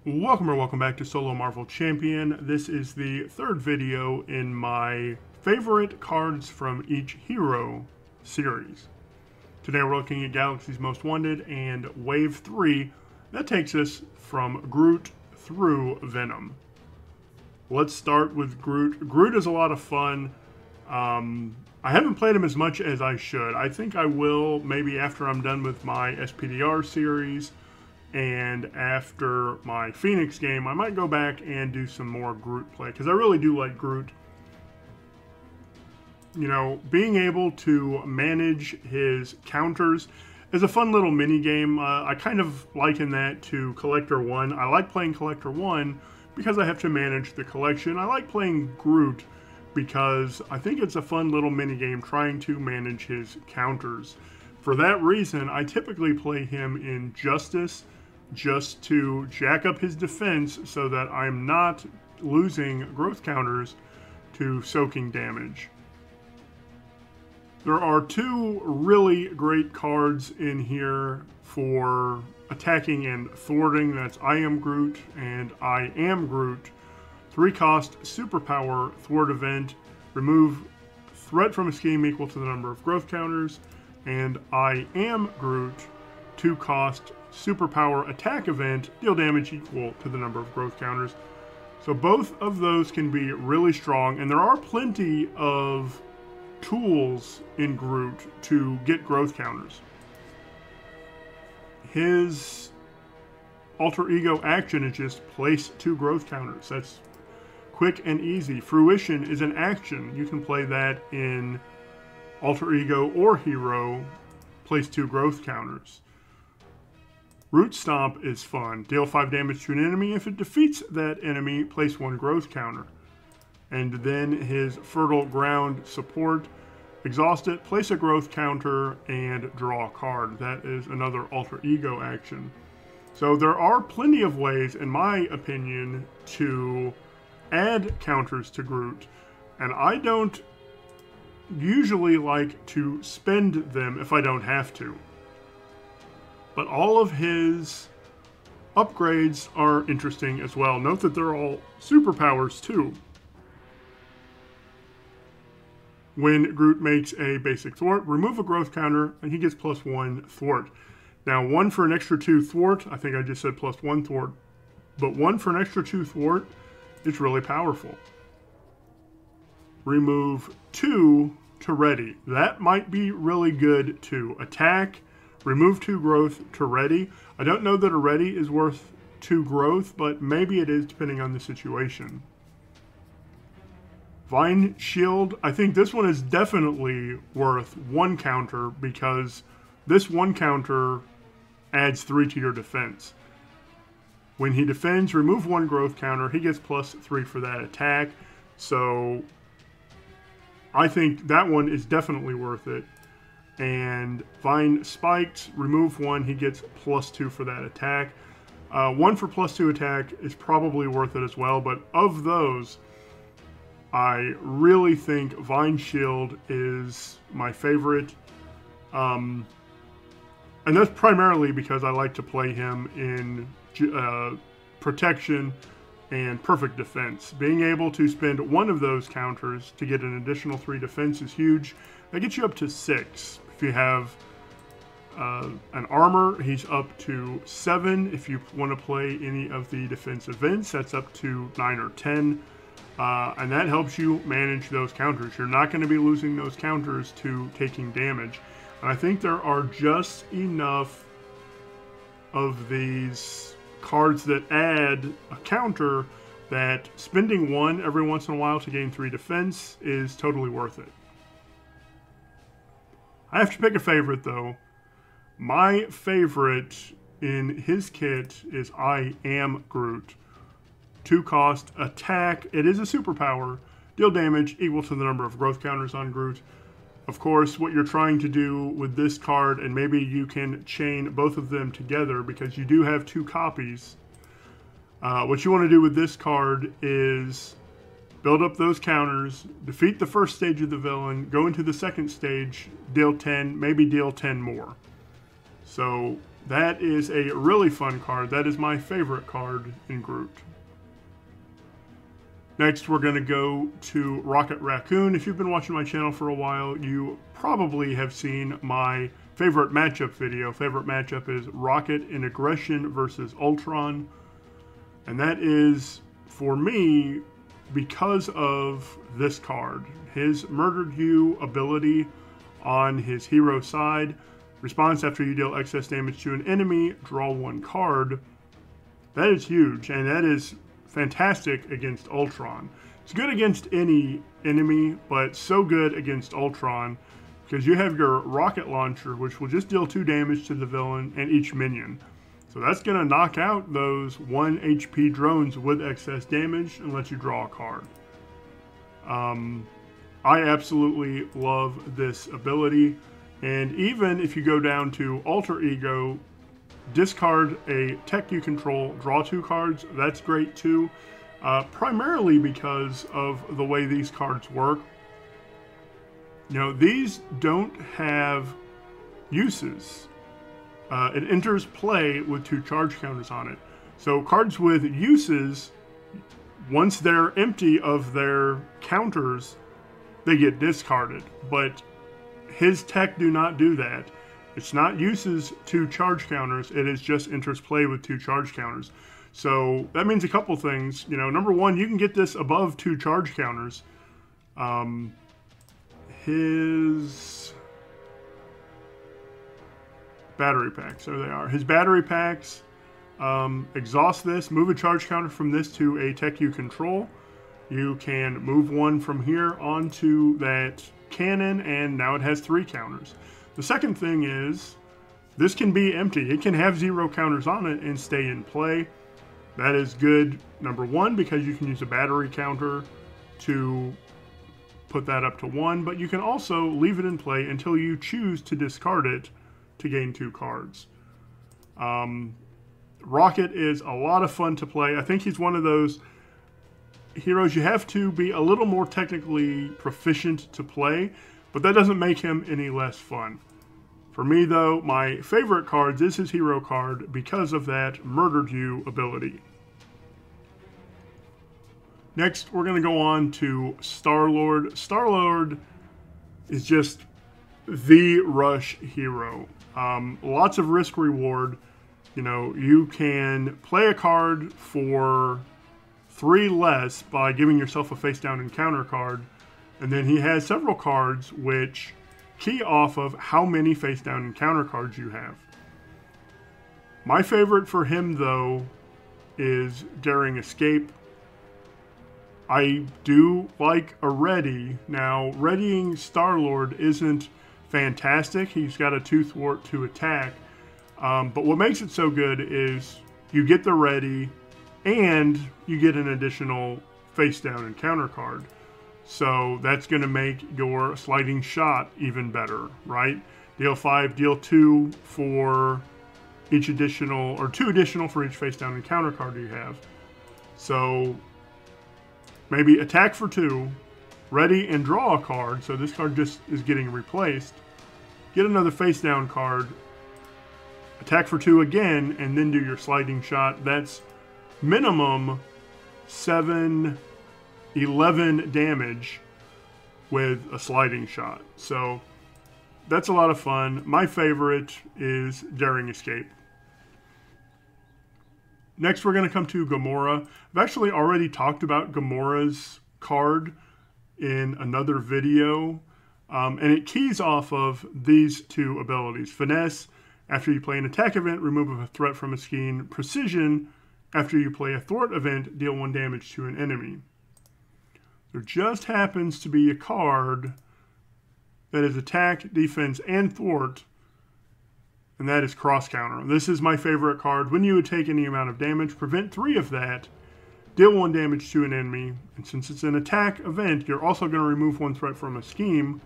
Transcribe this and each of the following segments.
Welcome back to Solo Marvel Champion. This is the third video in my favorite cards from each hero series. Today we're looking at Galaxy's Most Wanted and Wave 3. That takes us from Groot through Venom. Let's start with Groot. Groot is a lot of fun. I haven't played him as much as I should. I think I will maybe after I'm done with my SPDR series. And after my Phoenix game, I might go back and do some more Groot play, because I really do like Groot. You know, being able to manage his counters is a fun little mini game. I kind of liken that to Collector 1. I like playing Collector 1 because I have to manage the collection. I like playing Groot because I think it's a fun little mini game trying to manage his counters. For that reason, I typically play him in Justice, just to jack up his defense so that I'm not losing growth counters to soaking damage. There are two really great cards in here for attacking and thwarting. That's I Am Groot and I Am Groot. 3-cost superpower thwart event. Remove threat from a scheme equal to the number of growth counters. And I Am Groot. 2-cost superpower attack event, deal damage equal to the number of growth counters. So both of those can be really strong, and there are plenty of tools in Groot to get growth counters. His alter ego action is just place 2 growth counters. That's quick and easy. Fruition is an action. You can play that in alter ego or hero, place 2 growth counters. Root Stomp is fun. Deal 5 damage to an enemy. If it defeats that enemy, place 1 growth counter. And then his Fertile Ground support. Exhaust it, place a growth counter, and draw a card. That is another alter ego action. So there are plenty of ways, in my opinion, to add counters to Groot. And I don't usually like to spend them if I don't have to. But all of his upgrades are interesting as well. Note that they're all superpowers too. When Groot makes a basic thwart, remove a growth counter and he gets +1 thwart. Now 1 for an extra 2 thwart, I think I just said +1 thwart, but 1 for an extra 2 thwart is really powerful. Remove 2 to ready. That might be really good too. Attack, remove 2 growth to ready. I don't know that a ready is worth 2 growth, but maybe it is depending on the situation. Vine Shield, I think this one is definitely worth 1 counter because this 1 counter adds 3 to your defense. When he defends, remove 1 growth counter. He gets +3 for that attack. So I think that one is definitely worth it. And Vine Spiked, remove 1, he gets +2 for that attack. 1 for +2 attack is probably worth it as well, but of those, I really think Vine Shield is my favorite. And that's primarily because I like to play him in protection and perfect defense. Being able to spend 1 of those counters to get an additional 3 defense is huge. That gets you up to 6. If you have an armor, he's up to 7. If you want to play any of the defense events, that's up to 9 or 10. And that helps you manage those counters. You're not going to be losing those counters to taking damage. And I think there are just enough of these cards that add a counter that spending 1 every once in a while to gain 3 defense is totally worth it. I have to pick a favorite though. My favorite in his kit is I Am Groot. 2-cost attack. It is a superpower. Deal damage equal to the number of growth counters on Groot. Of course, what you're trying to do with this card, and maybe you can chain both of them together because you do have 2 copies. What you want to do with this card is build up those counters, defeat the first stage of the villain, go into the second stage, deal 10, maybe deal 10 more. So that is a really fun card. That is my favorite card in Groot. Next, we're going to go to Rocket Raccoon. If you've been watching my channel for a while, you probably have seen my favorite matchup video. Favorite matchup is Rocket in Aggression versus Ultron. And that is, for me, because of this card. His Murdered You ability on his hero side. Response after you deal excess damage to an enemy, draw one card. That is huge, and that is fantastic against Ultron. It's good against any enemy, but so good against Ultron because you have your rocket launcher, which will just deal 2 damage to the villain and each minion. So that's going to knock out those 1 HP drones with excess damage and let you draw a card. I absolutely love this ability, and even if you go down to Alter Ego, discard a tech you control, draw 2 cards, that's great too. Primarily because of the way these cards work. You know, these don't have uses. It enters play with 2 charge counters on it. So cards with uses, once they're empty of their counters, they get discarded. But his tech do not do that. It's not uses 2 charge counters, it is just enters play with 2 charge counters. So that means a couple things. You know, number one, you can get this above 2 charge counters. His battery packs, there they are. His battery packs exhaust this, move a charge counter from this to a tech you control. You can move one from here onto that cannon, and now it has 3 counters. The second thing is, this can be empty. It can have 0 counters on it and stay in play. That is good, number one, because you can use a battery counter to put that up to 1, but you can also leave it in play until you choose to discard it to gain 2 cards. Rocket is a lot of fun to play. I think he's one of those heroes you have to be a little more technically proficient to play, but that doesn't make him any less fun. For me, though, my favorite cards is his hero card because of that Murdered You ability. Next, we're going to go on to Star-Lord. Star-Lord is just the rush hero. Lots of risk reward. You know, you can play a card for 3 less by giving yourself a face down encounter card. And then he has several cards which key off of how many face down encounter cards you have. My favorite for him, though, is Daring Escape. I do like a ready. Now, readying Star-Lord isn't fantastic. He's got a 2 thwart to attack. But what makes it so good is you get the ready and you get an additional face down encounter card. So that's going to make your sliding shot even better, right? Deal 5, deal 2 for each additional, or 2 additional for each face down encounter card you have. So maybe attack for 2, ready and draw a card, so this card just is getting replaced. Get another face down card, attack for 2 again, and then do your sliding shot. That's minimum 7, 11 damage with a sliding shot. So that's a lot of fun. My favorite is Daring Escape. Next, we're going to come to Gamora. I've actually already talked about Gamora's card in another video, and it keys off of these 2 abilities. Finesse, after you play an attack event, remove a threat from a scheme. Precision, after you play a thwart event, deal 1 damage to an enemy. There just happens to be a card that is attack, defense, and thwart, and that is Cross Counter. This is my favorite card. When you would take any amount of damage, prevent 3 of that, deal 1 damage to an enemy, and since it's an attack event, you're also going to remove 1 threat from a scheme,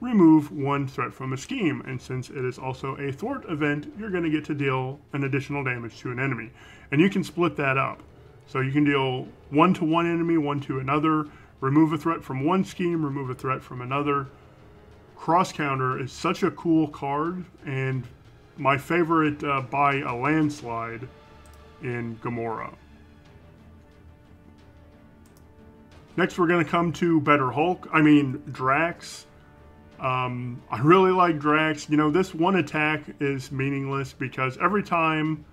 remove 1 threat from a scheme, and since it is also a thwart event, you're going to get to deal an additional damage to an enemy. And you can split that up. So you can deal 1 to one enemy, 1 to another, remove a threat from one scheme, remove a threat from another. Cross Counter is such a cool card, and my favorite by a landslide in Gamora. Next, we're going to come to Drax. I really like Drax. You know, this one attack is meaningless because every time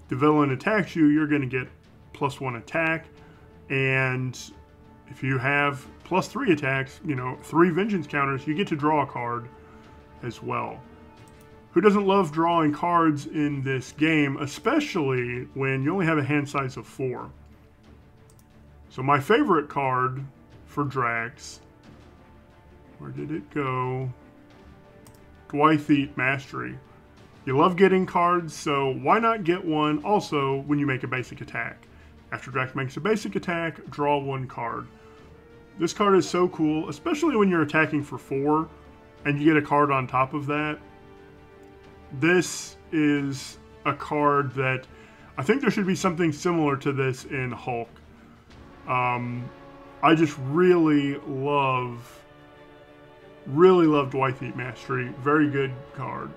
the villain attacks you, you're going to get +1 attack. And if you have +3 attacks, you know, 3 vengeance counters, you get to draw a card as well. Who doesn't love drawing cards in this game, especially when you only have a hand size of 4? So my favorite card for Drax, where did it go? Dwightheat Mastery. You love getting cards, so why not get one also when you make a basic attack? After Drax makes a basic attack, draw 1 card. This card is so cool, especially when you're attacking for 4 and you get a card on top of that. This is a card that I think there should be something similar to this in Hulk. I just really love Dwightheat Mastery. Very good card.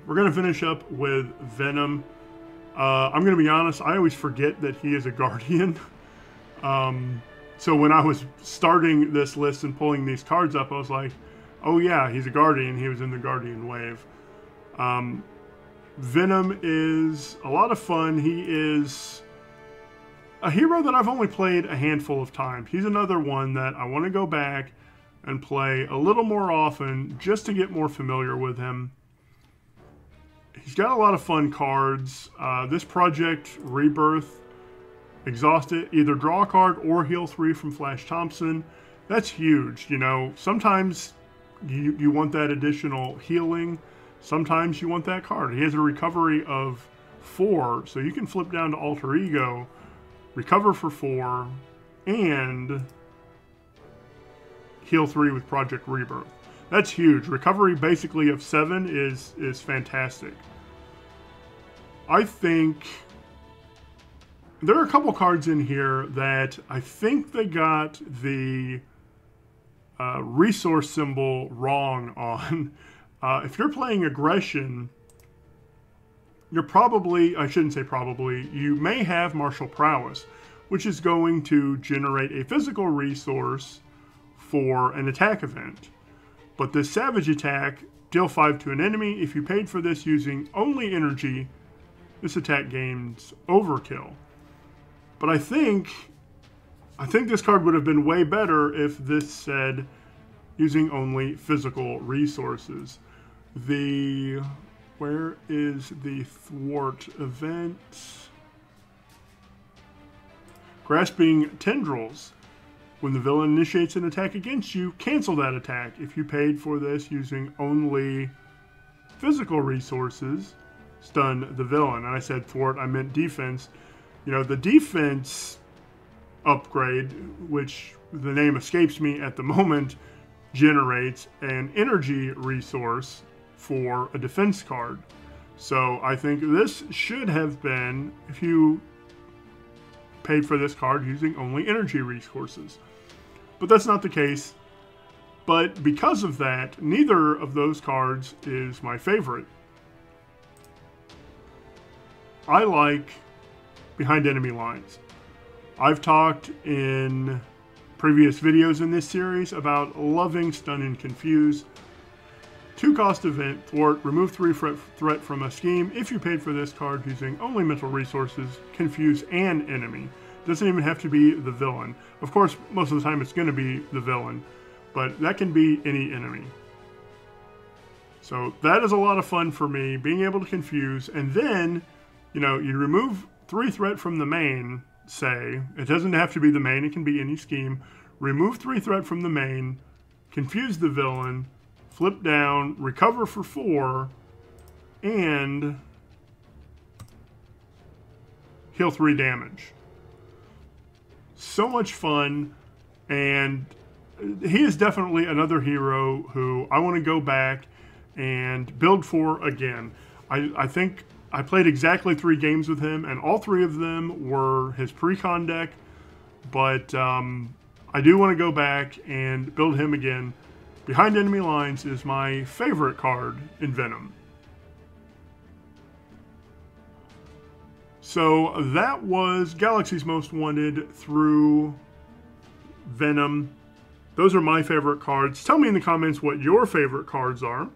We're going to finish up with Venom. I'm going to be honest, I always forget that he is a Guardian. So when I was starting this list and pulling these cards up, I was like, oh yeah, he's a Guardian. He was in the Guardian wave. Venom is a lot of fun. He is a hero that I've only played a handful of times. He's another one that I want to go back and play a little more often just to get more familiar with him. He's got a lot of fun cards. This Project Rebirth, exhaust it, either draw a card or heal 3 from Flash Thompson. That's huge. You know, sometimes you want that additional healing. Sometimes you want that card. He has a recovery of 4, so you can flip down to Alter Ego, recover for 4, and heal 3 with Project Rebirth. That's huge. Recovery basically of 7 is fantastic. I think there are a couple cards in here that I think they got the resource symbol wrong on. If you're playing aggression, you're probably, I shouldn't say probably, you may have martial prowess, which is going to generate a physical resource for an attack event. But this savage attack, deal 5 to an enemy. If you paid for this using only energy, this attack gains overkill. But I think this card would have been way better if this said using only physical resources. Where is the thwart event? Grasping Tendrils. When the villain initiates an attack against you, cancel that attack. If you paid for this using only physical resources, stun the villain. And I said thwart, I meant defense. You know, the defense upgrade, which the name escapes me at the moment, generates an energy resource for a defense card. So I think this should have been, if you paid for this card using only energy resources. But that's not the case. But because of that, neither of those cards is my favorite. I like Behind Enemy Lines. I've talked in previous videos in this series about loving Stun and Confuse. 2-cost event, thwart, remove 3 threat from a scheme. If you paid for this card using only mental resources, confuse an enemy. Doesn't even have to be the villain. Of course, most of the time it's going to be the villain, but that can be any enemy. So that is a lot of fun for me, being able to confuse. And then, you know, you remove 3 threat from the main, say. It doesn't have to be the main, it can be any scheme. Remove 3 threat from the main, confuse the villain, flip down, recover for 4, and heal 3 damage. So much fun, and he is definitely another hero who I want to go back and build for again. I think I played exactly 3 games with him, and all 3 of them were his pre-con deck, but I do want to go back and build him again Behind Enemy Lines is my favorite card in Venom. So that was Galaxy's Most Wanted through Venom. Those are my favorite cards. Tell me in the comments what your favorite cards are.